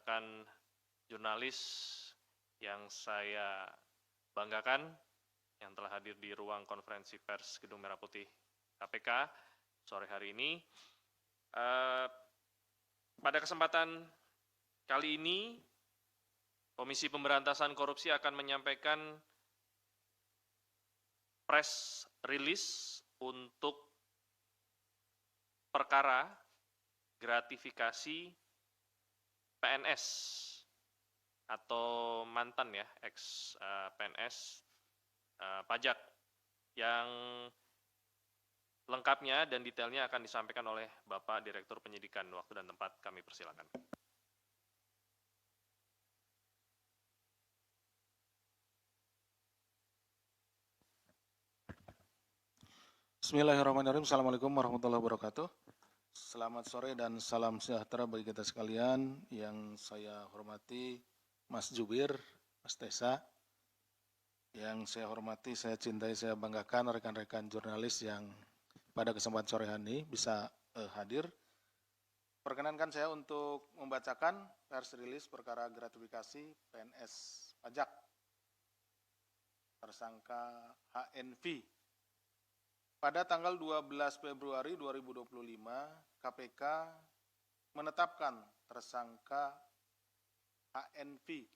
rekan-rekan jurnalis yang saya banggakan yang telah hadir di ruang konferensi pers Gedung Merah Putih KPK sore hari ini. Pada kesempatan kali ini, Komisi Pemberantasan Korupsi akan menyampaikan press release untuk perkara gratifikasi PNS atau mantan ya, ex PNS pajak, yang lengkapnya dan detailnya akan disampaikan oleh Bapak Direktur Penyidikan. Waktu dan tempat kami persilakan. Bismillahirrahmanirrahim. Assalamualaikum warahmatullahi wabarakatuh. Selamat sore dan salam sejahtera bagi kita sekalian. Yang saya hormati Mas Jubir, Mas Tesa. Yang saya hormati, saya cintai, saya banggakan rekan-rekan jurnalis yang pada kesempatan sore hari ini bisa hadir. Perkenankan saya untuk membacakan press release perkara gratifikasi PNS pajak tersangka HNV. Pada tanggal 12 Februari 2025, KPK menetapkan tersangka HNV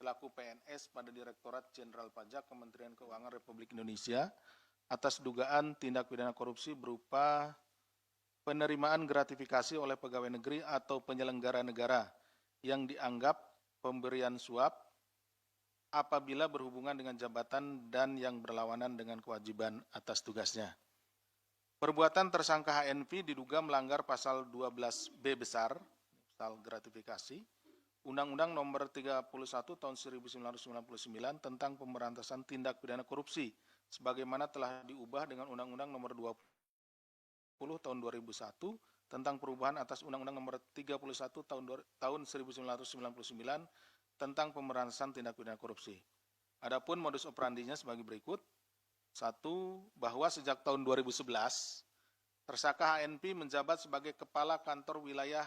selaku PNS pada Direktorat Jenderal Pajak Kementerian Keuangan Republik Indonesia atas dugaan tindak pidana korupsi berupa penerimaan gratifikasi oleh pegawai negeri atau penyelenggara negara yang dianggap pemberian suap apabila berhubungan dengan jabatan dan yang berlawanan dengan kewajiban atas tugasnya. Perbuatan tersangka HNV diduga melanggar pasal 12B besar, pasal gratifikasi, Undang-Undang Nomor 31 Tahun 1999 tentang pemberantasan tindak pidana korupsi, sebagaimana telah diubah dengan Undang-Undang Nomor 20 Tahun 2001 tentang perubahan atas Undang-Undang Nomor 31 Tahun 1999 tentang pemberantasan tindak pidana korupsi. Adapun modus operandinya sebagai berikut. 1. Bahwa sejak tahun 2011, tersangka HNV menjabat sebagai Kepala Kantor Wilayah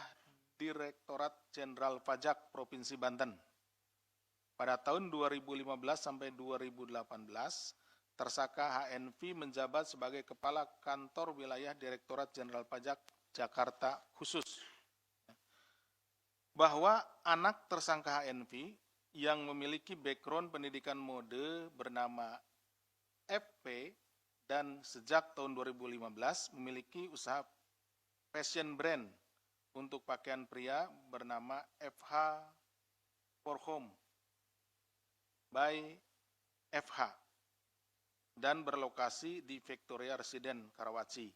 Direktorat Jenderal Pajak Provinsi Banten. Pada tahun 2015 sampai 2018, tersangka HNV menjabat sebagai Kepala Kantor Wilayah Direktorat Jenderal Pajak Jakarta Khusus. Bahwa anak tersangka HNV yang memiliki background pendidikan mode bernama FP dan sejak tahun 2015 memiliki usaha fashion brand untuk pakaian pria bernama FH for Home by FH dan berlokasi di Victoria Residence, Karawaci.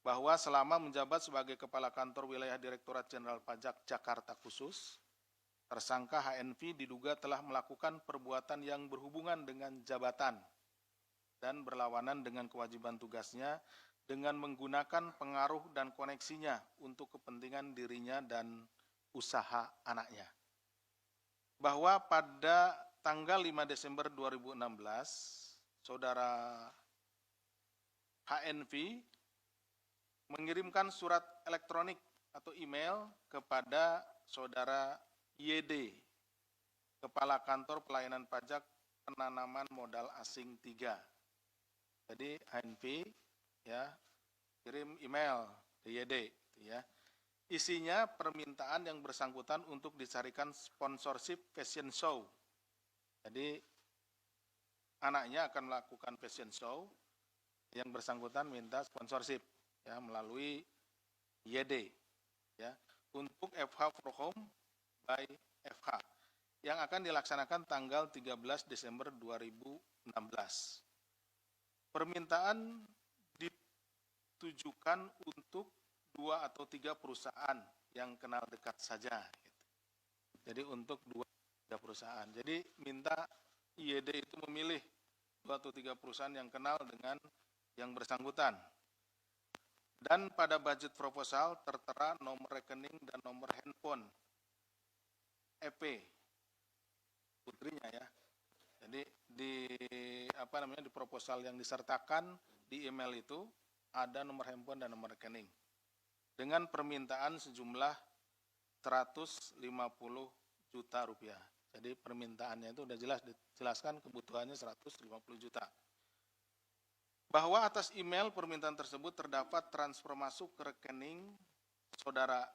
Bahwa selama menjabat sebagai Kepala Kantor Wilayah Direktorat Jenderal Pajak Jakarta Khusus, tersangka HNV diduga telah melakukan perbuatan yang berhubungan dengan jabatan dan berlawanan dengan kewajiban tugasnya dengan menggunakan pengaruh dan koneksinya untuk kepentingan dirinya dan usaha anaknya. Bahwa pada tanggal 5 Desember 2016, saudara HNV mengirimkan surat elektronik atau email kepada saudara YD, Kepala Kantor Pelayanan Pajak Penanaman Modal Asing 3. Jadi HNV ya kirim email ke YD ya. Isinya permintaan yang bersangkutan untuk dicarikan sponsorship fashion show. Jadi anaknya akan melakukan fashion show, yang bersangkutan minta sponsorship ya melalui YD ya untuk FH for Home by FH yang akan dilaksanakan tanggal 13 Desember 2016. Permintaan ditujukan untuk 2 atau 3 perusahaan yang kenal dekat saja. Jadi untuk 2 atau 3 perusahaan. Jadi minta YD itu memilih 2 atau 3 perusahaan yang kenal dengan yang bersangkutan. Dan pada budget proposal tertera nomor rekening dan nomor handphone EP putrinya ya. Jadi di di proposal yang disertakan di email itu ada nomor handphone dan nomor rekening dengan permintaan sejumlah 150 juta rupiah. Jadi permintaannya itu udah jelas dijelaskan, kebutuhannya 150 juta. Bahwa atas email permintaan tersebut terdapat transfer masuk ke rekening saudara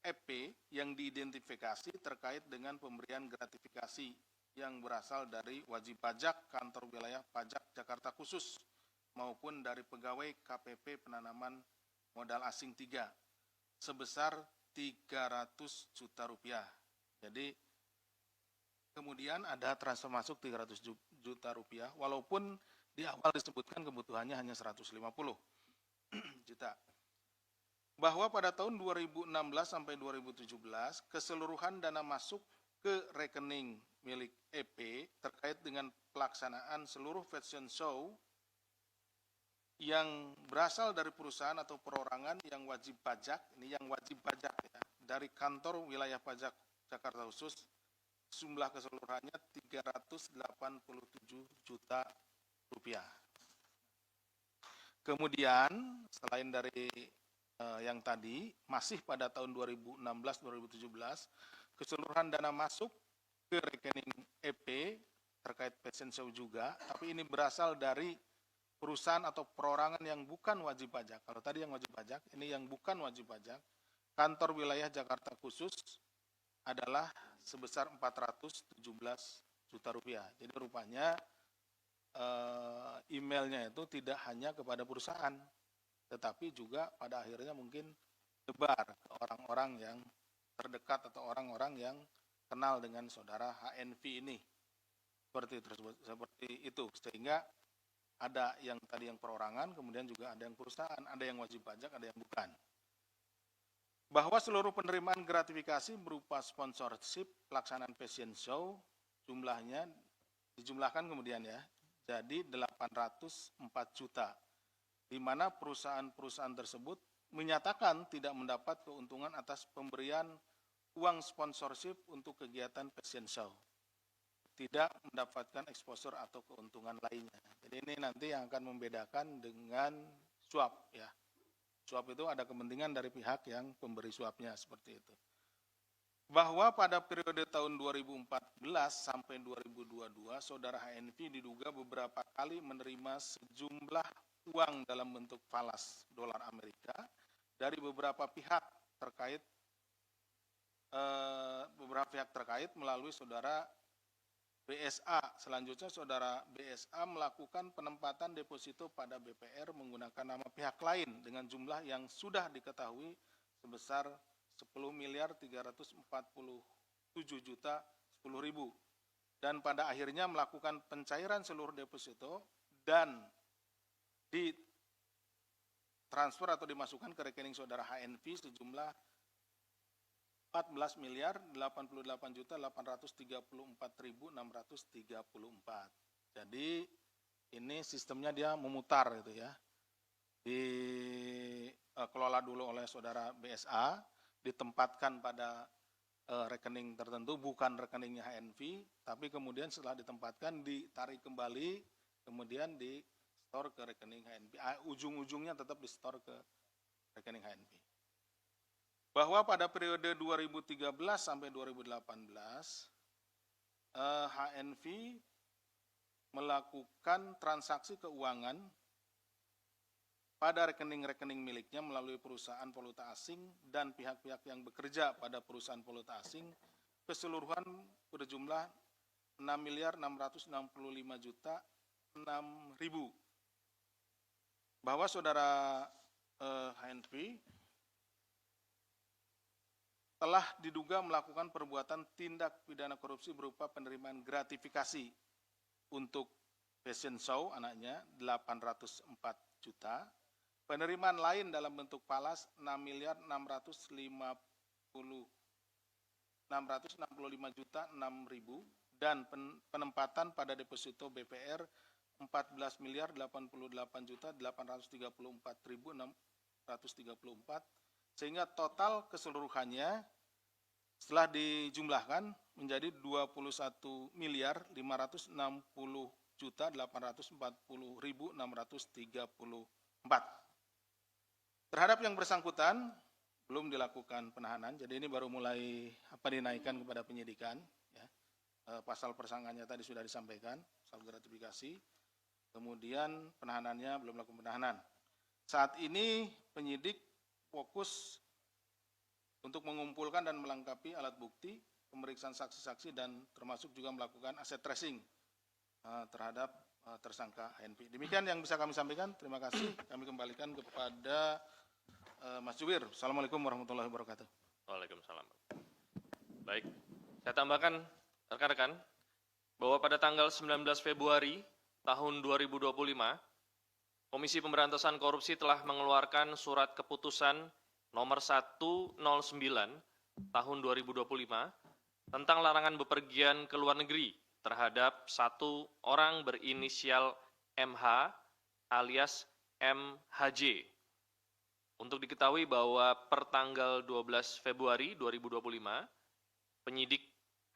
EP yang diidentifikasi terkait dengan pemberian gratifikasi yang berasal dari wajib pajak kantor wilayah pajak Jakarta Khusus maupun dari pegawai KPP penanaman modal asing 3 sebesar 300 juta rupiah. Jadi kemudian ada transfer masuk 300 juta rupiah walaupun di awal disebutkan kebutuhannya hanya 150 juta. Bahwa pada tahun 2016 sampai 2017 keseluruhan dana masuk ke rekening milik EP terkait dengan pelaksanaan seluruh fashion show yang berasal dari perusahaan atau perorangan yang wajib pajak, ini yang wajib pajak ya, dari kantor wilayah pajak Jakarta Khusus, jumlah keseluruhannya 387 juta rupiah. Kemudian selain dari yang tadi, masih pada tahun 2016-2017, keseluruhan dana masuk ke rekening EP terkait fashion show juga, tapi ini berasal dari perusahaan atau perorangan yang bukan wajib pajak. Kalau tadi yang wajib pajak, ini yang bukan wajib pajak. Kantor wilayah Jakarta Khusus adalah sebesar 417 juta rupiah. Jadi rupanya emailnya itu tidak hanya kepada perusahaan, tetapi juga pada akhirnya mungkin sebar ke orang-orang yang terdekat atau orang-orang yang kenal dengan saudara HNV ini. Seperti itu, sehingga ada yang tadi yang perorangan, kemudian juga ada yang perusahaan, ada yang wajib pajak, ada yang bukan. Bahwa seluruh penerimaan gratifikasi berupa sponsorship pelaksanaan fashion show jumlahnya dijumlahkan kemudian ya, jadi 804 juta. Di mana perusahaan-perusahaan tersebut menyatakan tidak mendapat keuntungan atas pemberian uang sponsorship untuk kegiatan fashion show. Tidak mendapatkan exposure atau keuntungan lainnya. Jadi ini nanti yang akan membedakan dengan suap ya. Suap itu ada kepentingan dari pihak yang pemberi suapnya seperti itu. Bahwa pada periode tahun 2014 sampai 2022, saudara HNV diduga beberapa kali menerima sejumlah uang dalam bentuk falas dolar Amerika dari beberapa pihak terkait melalui saudara BSA. Selanjutnya saudara BSA melakukan penempatan deposito pada BPR menggunakan nama pihak lain dengan jumlah yang sudah diketahui sebesar 10.347 juta 10.000 dan pada akhirnya melakukan pencairan seluruh deposito dan ditransfer atau dimasukkan ke rekening saudara HNV sejumlah 14.834.634. Jadi ini sistemnya dia memutar gitu ya. Dikelola dulu oleh saudara BSA, ditempatkan pada rekening tertentu, bukan rekeningnya HNV, tapi kemudian setelah ditempatkan ditarik kembali, kemudian di store ke rekening HNV. Ujung-ujungnya tetap di store ke rekening HNV. Bahwa pada periode 2013 sampai 2018, HNV melakukan transaksi keuangan pada rekening-rekening miliknya melalui perusahaan valuta asing dan pihak-pihak yang bekerja pada perusahaan valuta asing keseluruhan berjumlah 6.665.006.000. Bahwa saudara HNV telah diduga melakukan perbuatan tindak pidana korupsi berupa penerimaan gratifikasi untuk fashion show anaknya 804 juta, penerimaan lain dalam bentuk falas 6.665.006.000 dan penempatan pada deposito BPR 14.088.834.634 sehingga total keseluruhannya setelah dijumlahkan menjadi 21.560.840.644. Terhadap yang bersangkutan belum dilakukan penahanan. Jadi ini baru mulai dinaikkan kepada penyidikan. Ya. Pasal persangkanya tadi sudah disampaikan, pasal gratifikasi. Kemudian penahanannya belum melakukan penahanan. Saat ini penyidik fokus untuk mengumpulkan dan melengkapi alat bukti, pemeriksaan saksi-saksi, dan termasuk juga melakukan aset tracing terhadap tersangka HNV. Demikian yang bisa kami sampaikan. Terima kasih. Kami kembalikan kepada Mas Juwir. Assalamualaikum warahmatullahi wabarakatuh. Waalaikumsalam. Baik, saya tambahkan rekan-rekan bahwa pada tanggal 19 Februari tahun 2025, Komisi Pemberantasan Korupsi telah mengeluarkan surat keputusan nomor 109 tahun 2025 tentang larangan bepergian ke luar negeri terhadap satu orang berinisial MH alias MHJ. Untuk diketahui bahwa per tanggal 12 Februari 2025, penyidik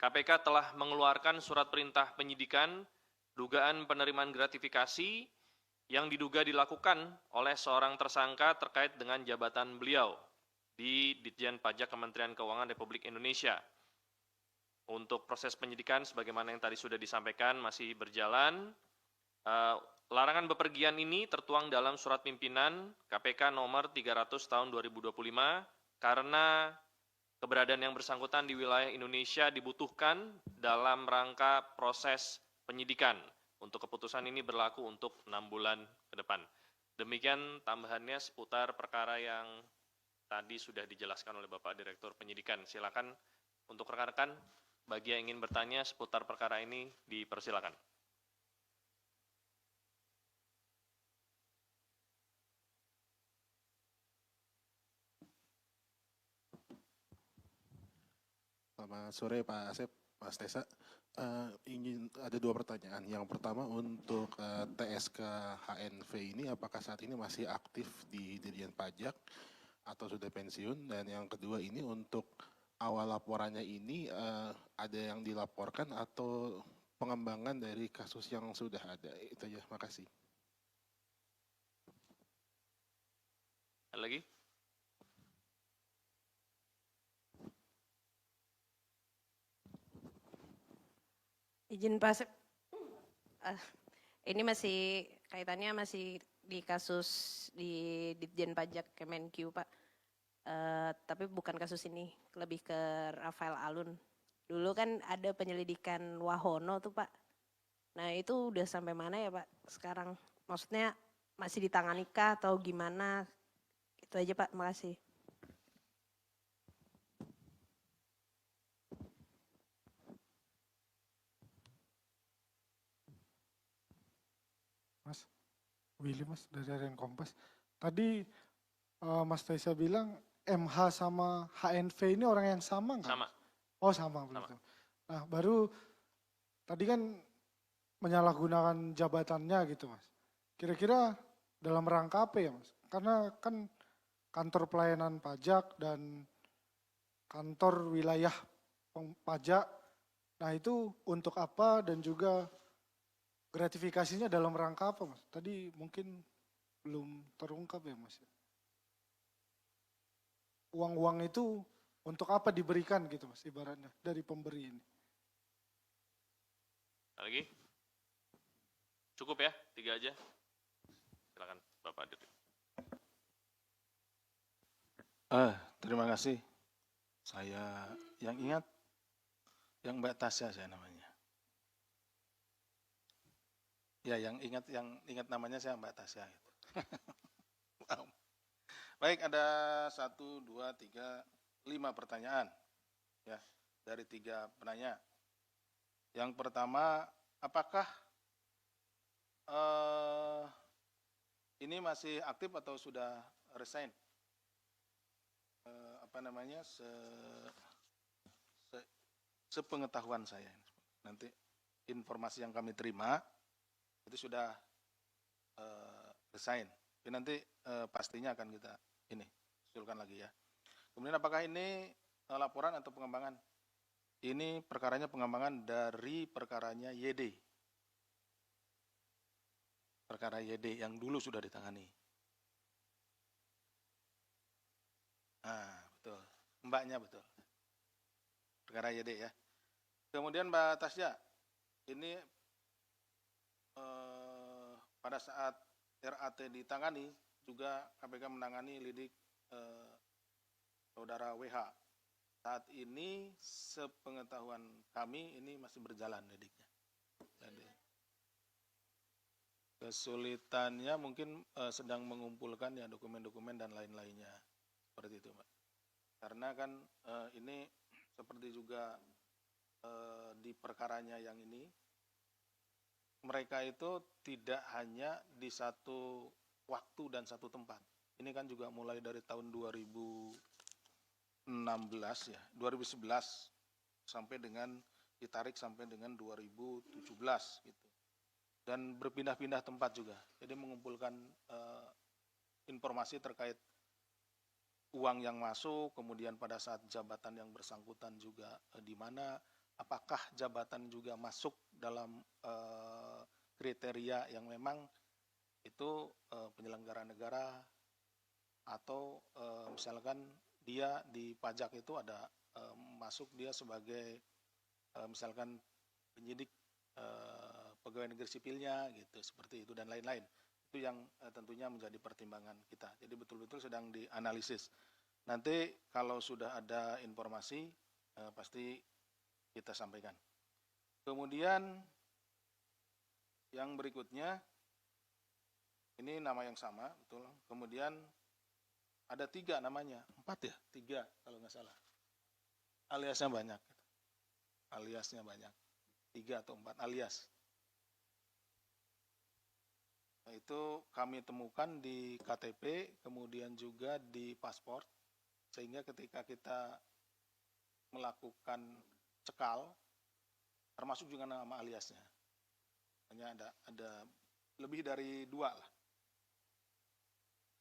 KPK telah mengeluarkan surat perintah penyidikan dugaan penerimaan gratifikasi yang diduga dilakukan oleh seorang tersangka terkait dengan jabatan beliau di Ditjen Pajak Kementerian Keuangan Republik Indonesia. Untuk proses penyidikan sebagaimana yang tadi sudah disampaikan masih berjalan. Larangan bepergian ini tertuang dalam surat pimpinan KPK nomor 300 tahun 2025 karena keberadaan yang bersangkutan di wilayah Indonesia dibutuhkan dalam rangka proses penyidikan. Untuk keputusan ini berlaku untuk 6 bulan ke depan. Demikian tambahannya seputar perkara yang tadi sudah dijelaskan oleh Bapak Direktur Penyidikan. Silakan untuk rekan-rekan bagi yang ingin bertanya seputar perkara ini dipersilakan. Selamat sore Pak Asep, Mas Tesa. Ingin ada 2 pertanyaan. Yang pertama untuk TSK HNV ini apakah saat ini masih aktif di Ditjen Pajak atau sudah pensiun? Dan yang kedua ini untuk awal laporannya ini ada yang dilaporkan atau pengembangan dari kasus yang sudah ada? Itu aja, makasih. Ada lagi? Izin Pak Asep, ini masih kaitannya masih di kasus di Ditjen Pajak Kemenq Pak, tapi bukan kasus ini, lebih ke Rafael Alun. Dulu kan ada penyelidikan Wahono tuh Pak, nah itu udah sampai mana ya Pak sekarang? Maksudnya masih ditangani kah atau gimana? Itu aja Pak, makasih. Mas Willy Mas dari Harian Kompas. Tadi Mas Taisa bilang MH sama HNV ini orang yang sama nggak? Sama. Oh sama, betul. Nah baru tadi kan menyalahgunakan jabatannya gitu Mas. Kira-kira dalam rangka apa ya Mas? Karena kan kantor pelayanan pajak dan kantor wilayah pajak, nah itu untuk apa dan juga gratifikasinya dalam rangka apa Mas? Tadi mungkin belum terungkap ya Mas. Uang-uang itu untuk apa diberikan gitu Mas ibaratnya dari pemberi ini? Lagi? Cukup ya, 3 aja. Silakan Bapak Dirjen. Terima kasih. Saya yang ingat, yang Mbak Tasya saya namanya. Ya, yang ingat namanya saya Mbak Tasya. Gitu. Wow. Baik, ada 1, 2, 3, 5 pertanyaan ya dari 3 penanya. Yang pertama, apakah ini masih aktif atau sudah resign? Sepengetahuan saya, nanti informasi yang kami terima itu sudah resign. Tapi nanti pastinya akan kita usulkan lagi ya. Kemudian apakah ini laporan atau pengembangan? Ini perkaranya pengembangan dari perkaranya YD. Perkara YD yang dulu sudah ditangani. Nah, mbaknya betul. Perkara YD ya. Kemudian Mbak Tasya, ini pada saat RAT ditangani juga KPK menangani lidik saudara WH. Saat ini sepengetahuan kami ini masih berjalan lidiknya. Jadi kesulitannya mungkin sedang mengumpulkan ya dokumen-dokumen dan lain-lainnya. Seperti itu, Mbak. Karena kan ini seperti juga di perkaranya yang ini, mereka itu tidak hanya di satu waktu dan satu tempat. Ini kan juga mulai dari tahun 2016 ya, 2011 sampai dengan ditarik sampai dengan 2017 gitu. Dan berpindah-pindah tempat juga. Jadi mengumpulkan informasi terkait uang yang masuk, kemudian pada saat jabatan yang bersangkutan juga di mana, apakah jabatan juga masuk dalam kriteria yang memang itu penyelenggara negara atau misalkan dia di pajak itu ada masuk dia sebagai misalkan penyidik pegawai negeri sipilnya gitu, seperti itu dan lain-lain. Itu yang tentunya menjadi pertimbangan kita. Jadi betul-betul sedang dianalisis. Nanti kalau sudah ada informasi pasti kita sampaikan. Kemudian yang berikutnya, ini nama yang sama, betul. Kemudian ada 3 namanya, 4 ya, 3 kalau nggak salah. Aliasnya banyak, aliasnya banyak, 3 atau 4 alias. Nah, itu kami temukan di KTP, kemudian juga di paspor, sehingga ketika kita melakukan cekal, termasuk juga nama aliasnya. Hanya ada lebih dari 2 lah.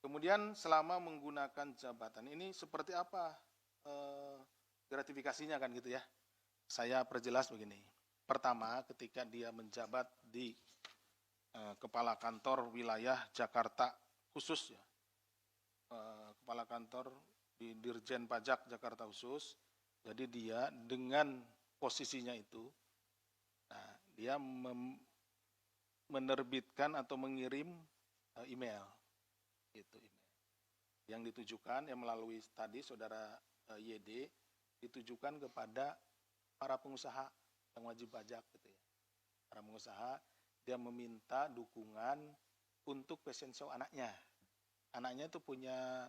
Kemudian selama menggunakan jabatan ini seperti apa gratifikasinya kan gitu ya. Saya perjelas begini. Pertama, ketika dia menjabat di Kepala Kantor Wilayah Jakarta khusus ya. Kepala Kantor di Dirjen Pajak Jakarta khusus. Jadi dia dengan posisinya itu, nah, dia menerbitkan atau mengirim email, gitu, email yang ditujukan yang melalui tadi saudara YD ditujukan kepada para pengusaha yang wajib pajak, gitu ya. Para pengusaha, dia meminta dukungan untuk fashion show anaknya. Anaknya itu punya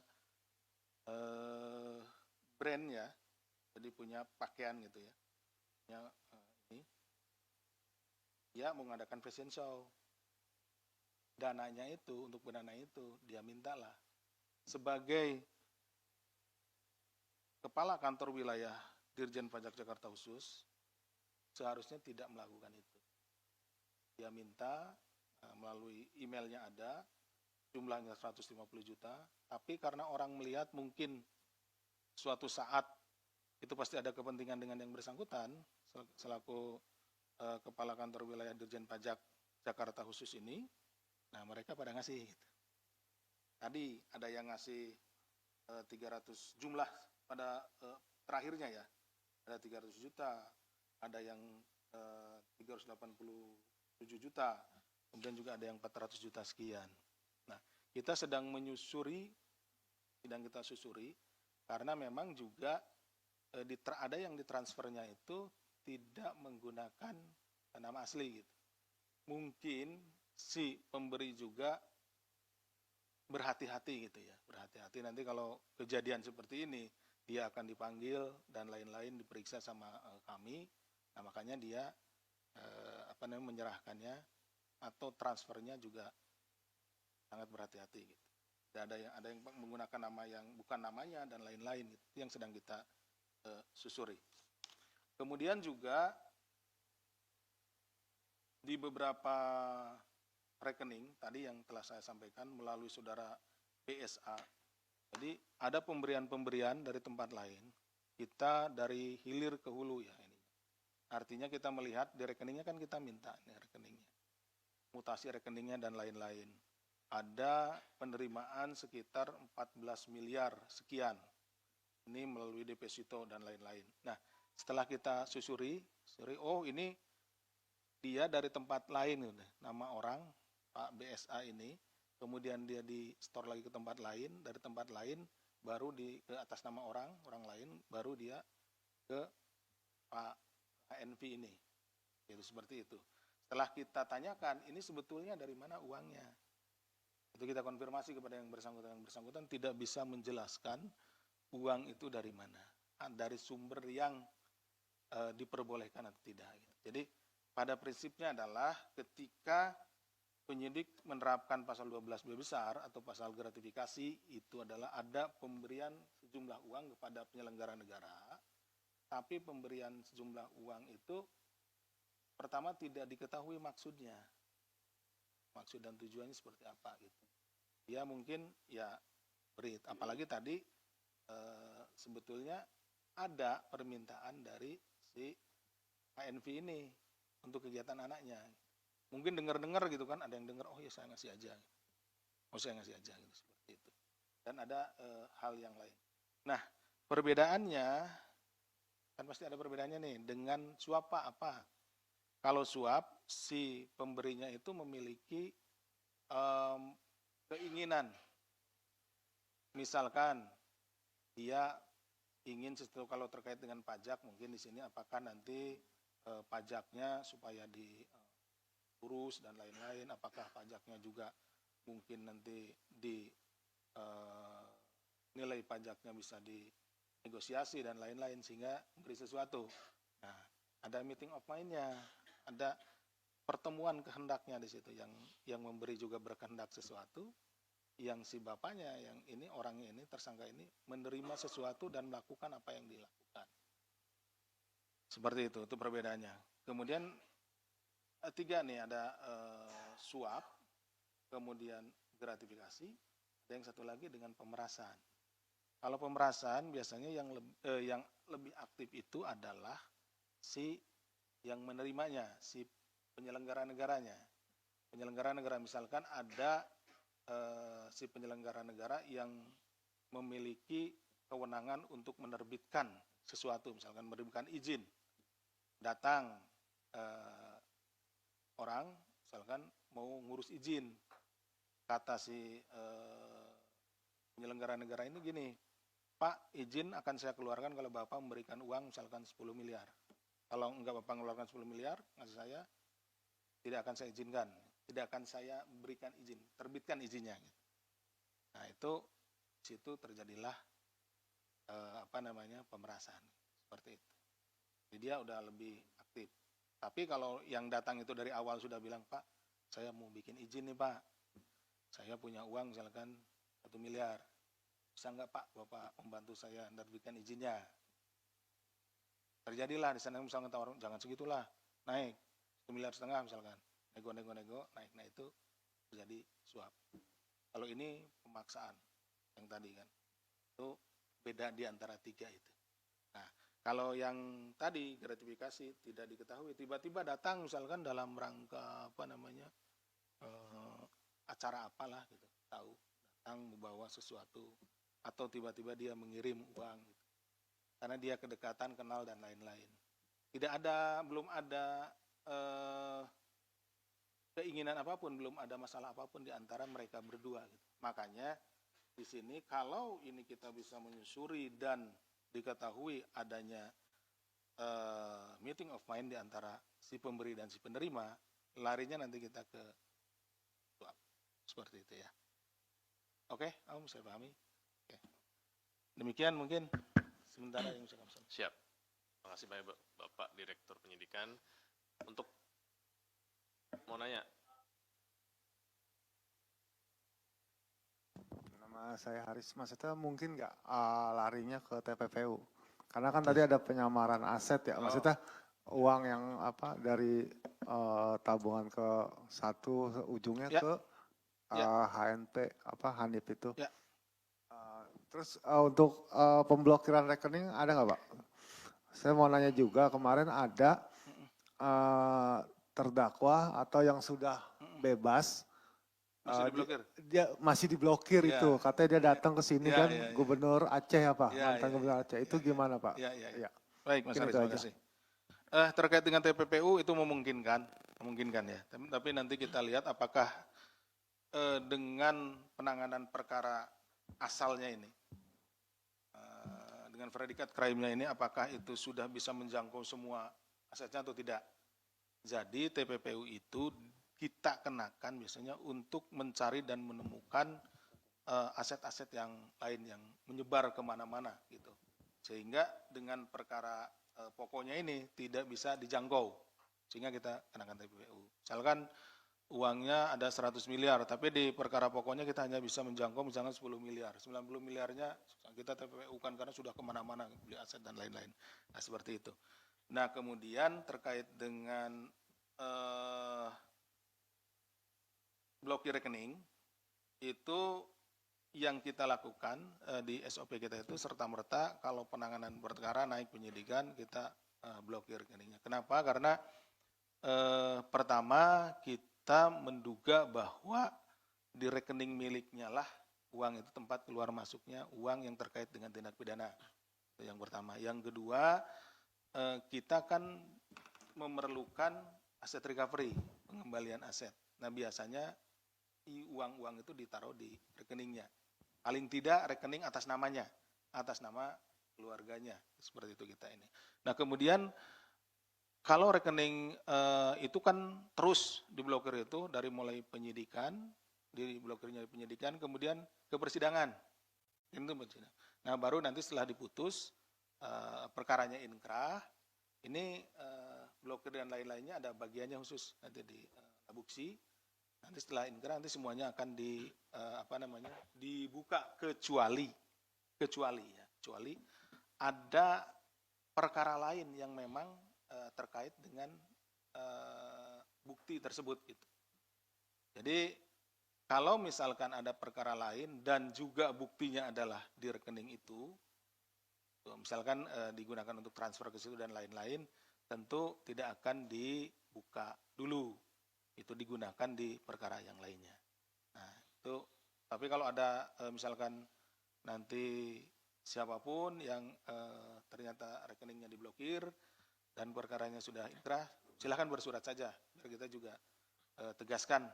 brand ya, jadi punya pakaian gitu ya. Ini dia mengadakan fashion show. Dananya itu, untuk dana itu, dia mintalah sebagai Kepala Kantor Wilayah Dirjen Pajak Jakarta Khusus, seharusnya tidak melakukan itu. Dia minta melalui emailnya ada, jumlahnya 150 juta, tapi karena orang melihat mungkin suatu saat itu pasti ada kepentingan dengan yang bersangkutan, selaku Kepala Kantor Wilayah Dirjen Pajak Jakarta Khusus ini, nah mereka pada ngasih. Gitu. Tadi ada yang ngasih 300 jumlah pada terakhirnya ya, ada 300 juta, ada yang 387 juta, kemudian juga ada yang 400 juta sekian. Nah, kita sedang menyusuri, kita susuri, karena memang juga ada yang ditransfernya itu tidak menggunakan nama asli gitu. Mungkin si pemberi juga berhati-hati gitu ya, berhati-hati nanti kalau kejadian seperti ini dia akan dipanggil dan lain-lain diperiksa sama kami. Nah, makanya dia menyerahkannya atau transfernya juga sangat berhati-hati gitu. Dan ada yang menggunakan nama yang bukan namanya dan lain-lain gitu, yang sedang kita susuri. Kemudian juga di beberapa rekening tadi yang telah saya sampaikan melalui saudara PSA. Jadi ada pemberian-pemberian dari tempat lain. Kita dari hilir ke hulu ya ini. Artinya kita melihat di rekeningnya kan kita minta nih rekeningnya. Mutasi rekeningnya dan lain-lain. Ada penerimaan sekitar 14 miliar sekian ini melalui deposito dan lain-lain. Nah, setelah kita susuri, oh ini dia dari tempat lain, nama orang Pak BSA ini, kemudian dia di store lagi ke tempat lain, dari tempat lain baru ke atas nama orang lain, baru dia ke Pak HNV ini, gitu, seperti itu. Setelah kita tanyakan, ini sebetulnya dari mana uangnya? Itu kita konfirmasi kepada yang bersangkutan tidak bisa menjelaskan uang itu dari mana, dari sumber yang diperbolehkan atau tidak. Jadi pada prinsipnya adalah ketika penyidik menerapkan pasal 12B besar atau pasal gratifikasi, itu adalah ada pemberian sejumlah uang kepada penyelenggara negara, tapi pemberian sejumlah uang itu pertama tidak diketahui maksudnya, maksud dan tujuannya seperti apa gitu. Ya mungkin ya beri, apalagi tadi sebetulnya ada permintaan dari si HNV ini untuk kegiatan anaknya. Mungkin dengar-dengar gitu kan, ada yang dengar, oh ya saya ngasih aja, gitu, seperti itu. Dan ada hal yang lain. Nah, perbedaannya kan pasti ada perbedaannya nih dengan suap apa? Kalau suap si pemberinya itu memiliki keinginan, misalkan dia ingin sesuatu kalau terkait dengan pajak, mungkin di sini apakah nanti pajaknya supaya diurus dan lain-lain, apakah pajaknya juga mungkin nanti nilai pajaknya bisa dinegosiasi dan lain-lain sehingga beri sesuatu. Nah, ada meeting of mind-nya, ada pertemuan kehendaknya di situ, yang memberi juga berkehendak sesuatu, yang si bapaknya, yang ini orangnya ini, tersangka ini menerima sesuatu dan melakukan apa yang dilakukan. Seperti itu perbedaannya. Kemudian tiga nih, ada suap, kemudian gratifikasi, ada yang satu lagi dengan pemerasan. Kalau pemerasan biasanya yang lebih aktif itu adalah si yang menerimanya, si penyelenggara negaranya. Penyelenggara negara, misalkan ada si penyelenggara negara yang memiliki kewenangan untuk menerbitkan sesuatu, misalkan menerbitkan izin, datang orang, misalkan mau ngurus izin, kata si penyelenggara negara ini gini, Pak, izin akan saya keluarkan kalau Bapak memberikan uang misalkan 10 miliar. Kalau enggak Bapak mengeluarkan 10 miliar, ngasih saya, tidak akan saya izinkan. Tidak akan saya berikan izin, terbitkan izinnya. Nah itu, situ terjadilah pemerasan, seperti itu. Jadi dia udah lebih aktif. Tapi kalau yang datang itu dari awal sudah bilang, Pak, saya mau bikin izin nih Pak, saya punya uang misalkan 1 miliar, bisa nggak Pak, Bapak membantu saya menerbitkan izinnya. Terjadilah di sana misalkan tawaran, jangan segitulah, naik 1,5 miliar misalkan. Nego, naik. Nah itu terjadi suap. Kalau ini pemaksaan, yang tadi kan, itu beda di antara tiga itu. Nah, kalau yang tadi gratifikasi tidak diketahui, tiba-tiba datang misalkan dalam rangka acara apalah gitu, tahu, datang membawa sesuatu, atau tiba-tiba dia mengirim uang, gitu. Karena dia kedekatan, kenal dan lain-lain. Belum ada keinginan apapun, belum ada masalah apapun di antara mereka berdua. Gitu. Makanya di sini kalau ini kita bisa menyusuri dan diketahui adanya meeting of mind di antara si pemberi dan si penerima, larinya nanti kita ke suap. Seperti itu ya. Oke, Om, saya pahami. Oke. Demikian mungkin sementara yang bisa kami sampaikan. Siap. Terima kasih banyak Bapak Direktur Penyidikan. Untuk mau nanya. Nama saya Haris, maksudnya mungkin nggak larinya ke TPPU? Karena kan tadi ada penyamaran aset ya, maksudnya uang yang dari tabungan ke satu ujungnya ke HNP Hanif itu. Ya. Terus untuk pemblokiran rekening ada nggak Pak? Saya mau nanya juga, kemarin ada terdakwa atau yang sudah bebas Masih eh, diblokir? dia masih diblokir Ya. itu. Katanya dia datang ke sini Ya, kan ya, ya. Gubernur Aceh apa? Ya, Mantan ya, Gubernur ya. Aceh. Itu Ya, ya. gimana Pak? Ya, ya, ya. Ya. Baik, Mas Mungkin Haris, itu terima aja. kasih. Terkait dengan TPPU itu memungkinkan ya. Tapi nanti kita lihat apakah dengan penanganan perkara asalnya ini, dengan predikat crime-nya ini, apakah itu sudah bisa menjangkau semua asetnya atau tidak. Jadi TPPU itu kita kenakan biasanya untuk mencari dan menemukan aset-aset yang lain yang menyebar kemana-mana gitu. Sehingga dengan perkara pokoknya ini tidak bisa dijangkau, sehingga kita kenakan TPPU. Misalkan uangnya ada 100 miliar, tapi di perkara pokoknya kita hanya bisa menjangkau misalnya 10 miliar. 90 miliarnya kita TPPU kan karena sudah kemana-mana beli aset dan lain-lain. Nah seperti itu. Nah kemudian terkait dengan blokir rekening, itu yang kita lakukan di SOP kita itu serta-merta kalau penanganan perkara naik penyidikan kita blokir rekeningnya. Kenapa? Karena pertama kita menduga bahwa di rekening miliknya lah uang itu tempat keluar masuknya uang yang terkait dengan tindak pidana. Itu yang pertama. Yang kedua, kita kan memerlukan aset recovery, pengembalian aset. Nah biasanya uang-uang itu ditaruh di rekeningnya. Paling tidak rekening atas namanya, atas nama keluarganya. Seperti itu kita ini. Nah kemudian kalau rekening itu kan terus diblokir itu dari mulai penyidikan, diblokirnya penyidikan, kemudian ke persidangan. Itu persidangan. Nah baru nanti setelah diputus, perkaranya inkrah, ini blokir dan lain-lainnya ada bagiannya khusus nanti di tabuksi. Nanti setelah inkrah nanti semuanya akan dibuka kecuali ada perkara lain yang memang terkait dengan bukti tersebut gitu. Jadi kalau misalkan ada perkara lain dan juga buktinya adalah di rekening itu, misalkan digunakan untuk transfer ke situ dan lain-lain, tentu tidak akan dibuka dulu. Itu digunakan di perkara yang lainnya. Nah, itu tapi kalau ada misalkan nanti siapapun yang ternyata rekeningnya diblokir dan perkaranya sudah inkrah, silahkan bersurat saja biar kita juga tegaskan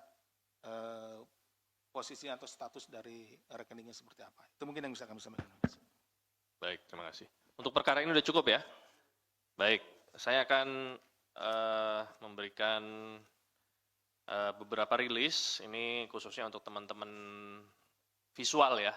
posisi atau status dari rekeningnya seperti apa. Itu mungkin yang bisa kami sampaikan. Baik, terima kasih. Untuk perkara ini sudah cukup ya? Baik, saya akan memberikan beberapa rilis, ini khususnya untuk teman-teman visual ya,